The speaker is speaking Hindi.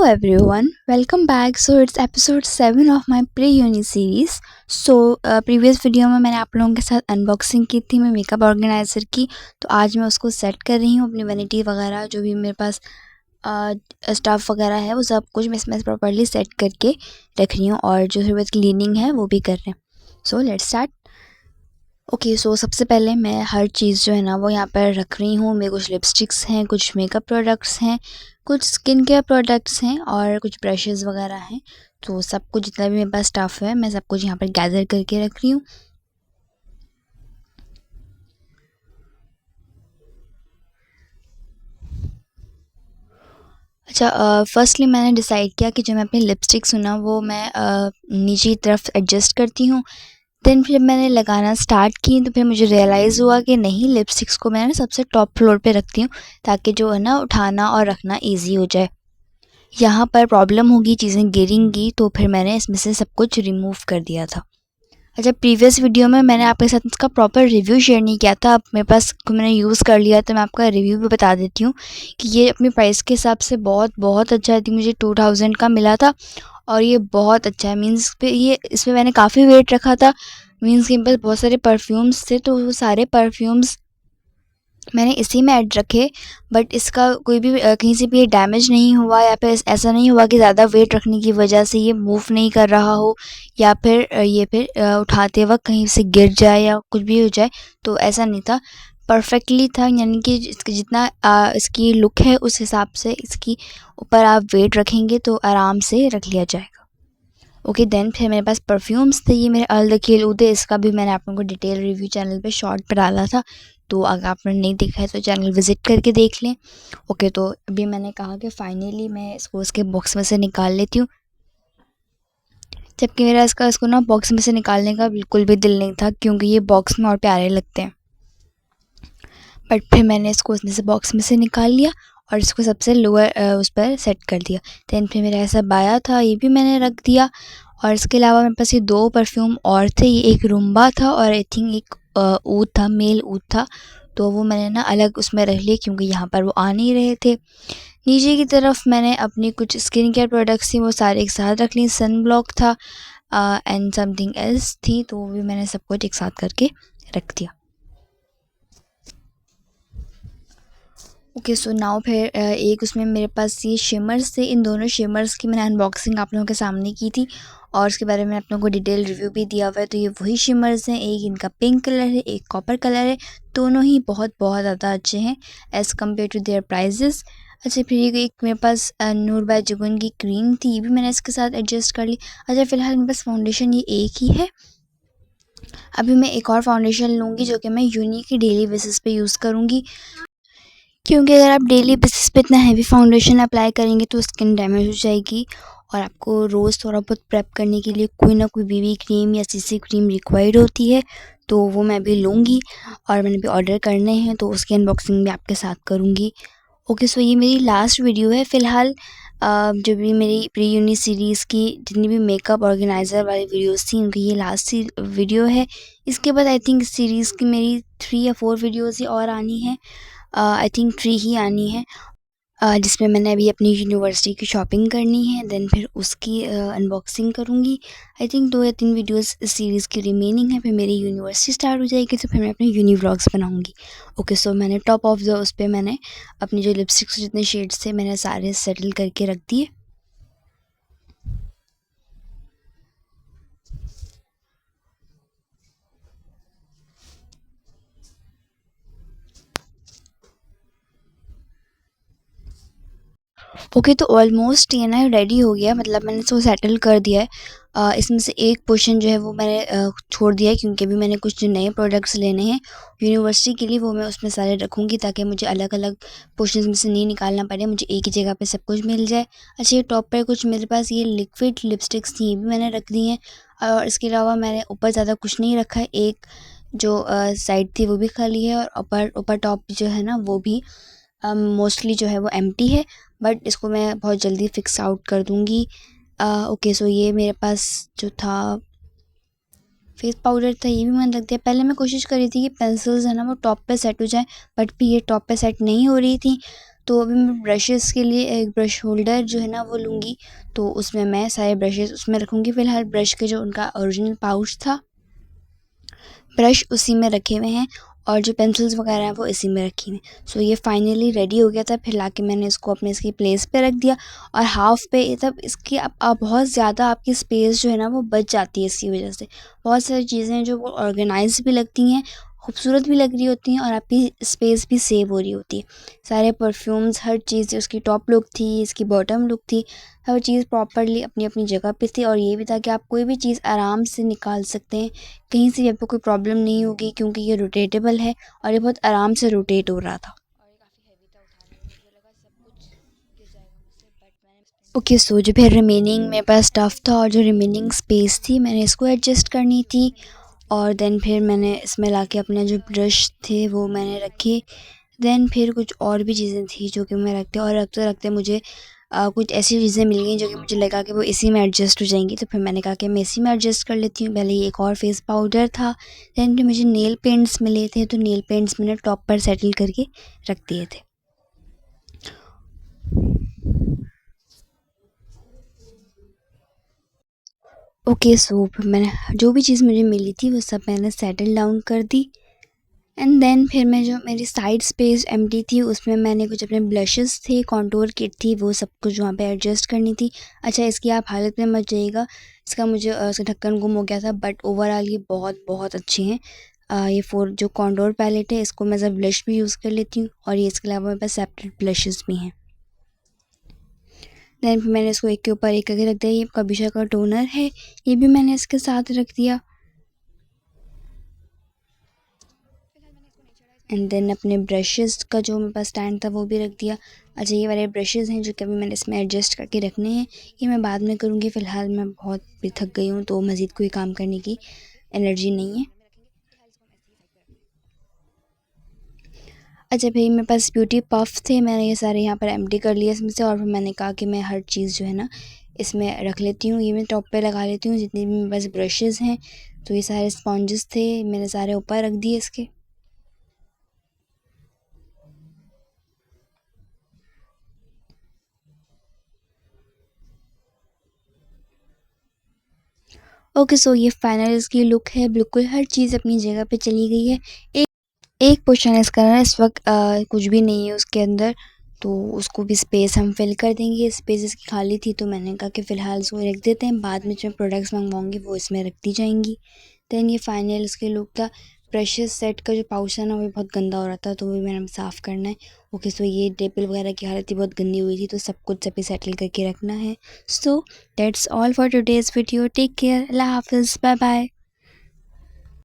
everyone, welcome back. So it's episode 7 of my pre-uni series. Previous video में मैंने आप लोगों के साथ अनबॉक्सिंग की थी मैं मेकअप ऑर्गेनाइज़र की। तो आज मैं उसको सेट कर रही हूँ, अपनी वैनिटी वगैरह जो भी मेरे पास स्टफ़ वगैरह है वो सब कुछ मैं इसमें प्रॉपर्ली सेट करके रख रही हूँ, और जो थोड़ी बहुत क्लीनिंग है वो भी कर रहे हैं। So let's start. सो सबसे पहले मैं हर चीज़ जो है ना वो यहाँ पर रख रही हूँ। मेरे कुछ लिपस्टिक्स हैं, कुछ मेकअप प्रोडक्ट्स हैं, कुछ स्किन केयर प्रोडक्ट्स हैं और कुछ ब्रशेज़ वगैरह हैं। तो सब कुछ जितना भी मेरे पास स्टफ़ है मैं सब कुछ यहाँ पर गैदर करके रख रही हूँ। फर्स्टली मैंने डिसाइड किया कि जो मैं अपनी लिपस्टिक्स हूँ ना वो मैं नीचे की तरफ एडजस्ट करती हूँ। देन फिर मैंने लगाना स्टार्ट की तो फिर मुझे रियलाइज़ हुआ कि नहीं, लिपस्टिक्स को मैं ना सबसे टॉप फ्लोर पे रखती हूँ ताकि जो है ना उठाना और रखना ईजी हो जाए। यहाँ पर प्रॉब्लम होगी, चीज़ें गिरेंगी, तो फिर मैंने इसमें से सब कुछ रिमूव कर दिया था। प्रीवियस वीडियो में मैंने आपके साथ इसका प्रॉपर रिव्यू शेयर नहीं किया था। अब मेरे पास मैंने यूज़ कर लिया तो मैं आपका रिव्यू भी बता देती हूँ कि ये अपनी प्राइस के हिसाब से बहुत बहुत अच्छा है। मुझे 2000 का मिला था और ये बहुत अच्छा है। मीन्स पे ये इसमें मैंने काफ़ी वेट रखा था। मीन्स के पास बहुत सारे परफ्यूम्स थे, तो वो सारे परफ्यूम्स मैंने इसी में ऐड रखे, बट इसका कोई भी कहीं से भी ये डैमेज नहीं हुआ, या फिर ऐसा नहीं हुआ कि ज़्यादा वेट रखने की वजह से ये मूव नहीं कर रहा हो, या फिर ये फिर उठाते वक्त कहीं से गिर जाए या कुछ भी हो जाए। तो ऐसा नहीं था, परफेक्टली था। यानी कि इसका जितना इसकी लुक है उस हिसाब से इसकी ऊपर आप वेट रखेंगे तो आराम से रख लिया जाएगा। देन फिर मेरे पास परफ्यूम्स थे, ये मेरे अल द खिल उदे, इसका भी मैंने आप लोगों को डिटेल रिव्यू चैनल पे शॉर्ट पे डाला था, तो अगर आपने नहीं देखा है तो चैनल विज़िट करके देख लें। तो अभी मैंने कहा कि फाइनली मैं इसको उसके बॉक्स में से निकाल लेती हूँ, जबकि मेरा इसको ना बॉक्स में से निकालने का बिल्कुल भी दिल नहीं था, क्योंकि ये बॉक्स में और प्यारे लगते हैं। बट फिर मैंने इसको उसमें से बॉक्स में से निकाल लिया और इसको सबसे लोअर उस पर सेट कर दिया। दैन फिर मेरा ऐसा बाया था, ये भी मैंने रख दिया। और इसके अलावा मेरे पास ये 2 परफ्यूम और थे, ये एक रूम्बा था और आई थिंक एक ऊद था, मेल ऊद था। तो वो मैंने ना अलग उसमें रख लिए क्योंकि यहाँ पर वो आ नहीं रहे थे। नीचे की तरफ मैंने अपनी कुछ स्किन केयर प्रोडक्ट्स थी वो सारे एक साथ रख ली। सन ब्लॉक था एंड समथिंग एल्स थी, तो वो भी मैंने सब कुछ एक साथ करके रख दिया। सो नाउ फिर एक उसमें मेरे पास ये शिमर्स थे। इन दोनों शिमर्स की मैंने अनबॉक्सिंग आप लोगों के सामने की थी और उसके बारे में आप लोगों को डिटेल रिव्यू भी दिया हुआ है। तो ये वही शिमर्स हैं, एक इनका पिंक कलर है, एक कॉपर कलर है। दोनों ही बहुत बहुत ज़्यादा अच्छे हैं as compared to their prices. फिर ये एक मेरे पास नूर बाय जुगन की क्रीम थी, ये भी मैंने इसके साथ एडजस्ट कर ली। फ़िलहाल मेरे पास फाउंडेशन ये एक ही है। अभी मैं एक और फाउंडेशन लूँगी जो कि मैं यूनी की डेली बेसिस पे यूज़ करूँगी, क्योंकि अगर आप डेली बेसिस पे इतना हैवी फाउंडेशन अप्लाई करेंगे तो स्किन डैमेज हो जाएगी और आपको रोज़ थोड़ा बहुत प्रेप करने के लिए कोई ना कोई बीबी क्रीम या सीसी क्रीम रिक्वायर्ड होती है। तो वो मैं भी लूँगी और मैंने भी ऑर्डर करने हैं, तो उसकी अनबॉक्सिंग भी आपके साथ करूँगी। सो ये मेरी लास्ट वीडियो है फ़िलहाल। जो भी मेरी प्री यूनी सीरीज़ की जितनी भी मेकअप ऑर्गेनाइज़र वाली वीडियोस थी उनकी ये लास्ट वीडियो है। इसके बाद आई थिंक सीरीज़ की मेरी 3 या 4 वीडियोस ही और आनी है। आई थिंक 3 ही आनी है, जिसमें मैंने अभी अपनी यूनिवर्सिटी की शॉपिंग करनी है। देन फिर उसकी अनबॉक्सिंग करूँगी। आई थिंक 2 या 3 वीडियोस इस सीरीज़ की रिमेनिंग है, फिर मेरी यूनिवर्सिटी स्टार्ट हो जाएगी तो फिर मैं अपने यूनी व्लॉग्स बनाऊँगी। सो मैंने टॉप ऑफ द उस पे मैंने अपनी जो लिपस्टिक्स जितने शेड्स थे मैंने सारे सेटल करके रख दिए। तो ऑलमोस्ट ये ना रेडी हो गया, मतलब मैंने इसको सेटल कर दिया है। इसमें से एक पोर्शन जो है वो मैंने छोड़ दिया है, क्योंकि अभी मैंने कुछ जो नए प्रोडक्ट्स लेने हैं यूनिवर्सिटी के लिए, वो मैं उसमें सारे रखूँगी ताकि मुझे अलग अलग पोर्शंस में से नहीं निकालना पड़े, मुझे एक ही जगह पे सब कुछ मिल जाए। ये टॉप पर कुछ मेरे पास ये लिक्विड लिपस्टिक्स थी, ये भी मैंने रख दी हैं। और इसके अलावा मैंने ऊपर ज़्यादा कुछ नहीं रखा है। एक जो साइड थी वो भी खाली है और ऊपर ऊपर टॉप जो है ना वो भी मोस्टली जो है वो एम्प्टी है, बट इसको मैं बहुत जल्दी फिक्स आउट कर दूँगी। सो ये मेरे पास जो था फेस पाउडर था, ये भी मैंने रख दिया। पहले मैं कोशिश कर रही थी कि पेंसिल्स है ना वो टॉप पे सेट हो जाए, बट भी ये टॉप पे सेट नहीं हो रही थी, तो अभी मैं ब्रशेज़ के लिए एक ब्रश होल्डर जो है ना वो लूँगी, तो उसमें मैं सारे ब्रशेज़ उसमें रखूँगी। फ़िलहाल ब्रश के जो उनका ओरिजिनल पाउच था, ब्रश उसी में रखे हुए हैं और जो पेंसिल्स वगैरह हैं वो इसी में रखी हुई हैं। सो ये फाइनली रेडी हो गया था। फिर लाके मैंने इसको अपने इसकी प्लेस पे रख दिया और हाफ़ पे तब इसकी अब बहुत ज़्यादा आपकी स्पेस जो है ना वो बच जाती है इसकी वजह से। बहुत सारी चीज़ें हैं जो वो ऑर्गेनाइज़ भी लगती हैं, खूबसूरत भी लग रही होती हैं और आपकी स्पेस भी सेव हो रही होती है। सारे परफ्यूम्स, हर चीज़, उसकी टॉप लुक थी, इसकी बॉटम लुक थी, हर चीज़ प्रॉपरली अपनी-अपनी जगह पे थी और ये भी था कि आप कोई भी चीज़ आराम से निकाल सकते हैं। कहीं से भी आपको कोई प्रॉब्लम नहीं होगी क्योंकि ये रोटेटेबल है और ये बहुत आराम से रोटेट हो रहा था। ओके, सो जो फिर रिमेनिंग मेरे पास स्टफ़ था और जो रिमेनिंग स्पेस थी मैंने इसको एडजस्ट करनी थी और देन फिर मैंने इसमें लाके अपने जो ब्रश थे वो मैंने रखे। देन फिर कुछ और भी चीज़ें थी जो कि मैं रखते और रखते-रखते मुझे कुछ ऐसी चीज़ें मिल गई जो कि मुझे लगा कि वो इसी में एडजस्ट हो जाएँगी, तो फिर मैंने कहा कि मैं इसी में एडजस्ट कर लेती हूँ। पहले ये एक और फेस पाउडर था, देन फिर मुझे नेल पेंट्स मिले थे, तो नेल पेंट्स मैंने टॉप पर सेटल करके रख दिए थे। ओके, सो फिर मैंने जो भी चीज़ मुझे मिली थी वो सब मैंने सेटल डाउन कर दी एंड देन फिर मैं जो मेरी साइड स्पेस एम्प्टी थी उसमें मैंने कुछ अपने ब्लशेस थे, कॉन्टूर किट थी, वो सब कुछ वहाँ पे एडजस्ट करनी थी। अच्छा, इसकी आप हालत में मत जाइएगा, इसका मुझे इसका ढक्कन गुम हो गया था, बट ओवरऑल ये बहुत बहुत अच्छे हैं। ये 4 जो कॉन्टूर पैलेट है इसको मैं एज़ अ ब्लश भी यूज़ कर लेती हूँ और ये इसके अलावा मेरे पास सेपरेट ब्लशेस भी हैं। देन फिर मैंने इसको एक के ऊपर एक करके रख दिया। ये कबिशा का टोनर है, ये भी मैंने इसके साथ रख दिया एंड देन अपने ब्रशेज़ का जो मेरे पास स्टैंड था वो भी रख दिया। अच्छा, ये वाले ब्रशेज़ हैं जो कि अभी मैंने इसमें एडजस्ट करके रखने हैं, ये मैं बाद में करूँगी। फ़िलहाल मैं बहुत भी थक गई हूँ तो मज़ीद कोई काम करने की एनर्जी नहीं है। अच्छा भई, मेरे पास ब्यूटी पफ़ थे, मैंने ये सारे यहाँ पर एम्प्टी कर लिए इसमें से और फिर मैंने कहा कि मैं हर चीज़ जो है ना इसमें रख लेती हूँ। ये मैं टॉप पे लगा लेती हूँ जितने भी मेरे पास ब्रशेज़ हैं। तो ये सारे स्पॉन्जेस थे, मैंने सारे ऊपर रख दिए इसके। ओके, सो ये फाइनल इसकी लुक है, बिल्कुल हर चीज़ अपनी जगह पे चली गई है। एक एक पोर्शन है इसका ना इस वक़्त कुछ भी नहीं है उसके अंदर, तो उसको भी स्पेस हम फ़िल कर देंगे। स्पेस इसकी खाली थी तो मैंने कहा कि फ़िलहाल इसको रख देते हैं, बाद में जो प्रोडक्ट्स मँगवाऊँगी वो इसमें रख दी जाएँगी। देन ये फाइनल इसकी लुक था। ब्रशेज़ सेट का जो पाउच था ना वो बहुत गंदा हो रहा था, तो वो भी मैंने साफ़ करना है। ओके, सो ये टेबल वगैरह की हालत ही बहुत गंदी हुई थी, तो सब कुछ अभी सेटल करके रखना है। So that's all for today's video. Take care, अल्लाह हाफ़िज़, बाय बाय।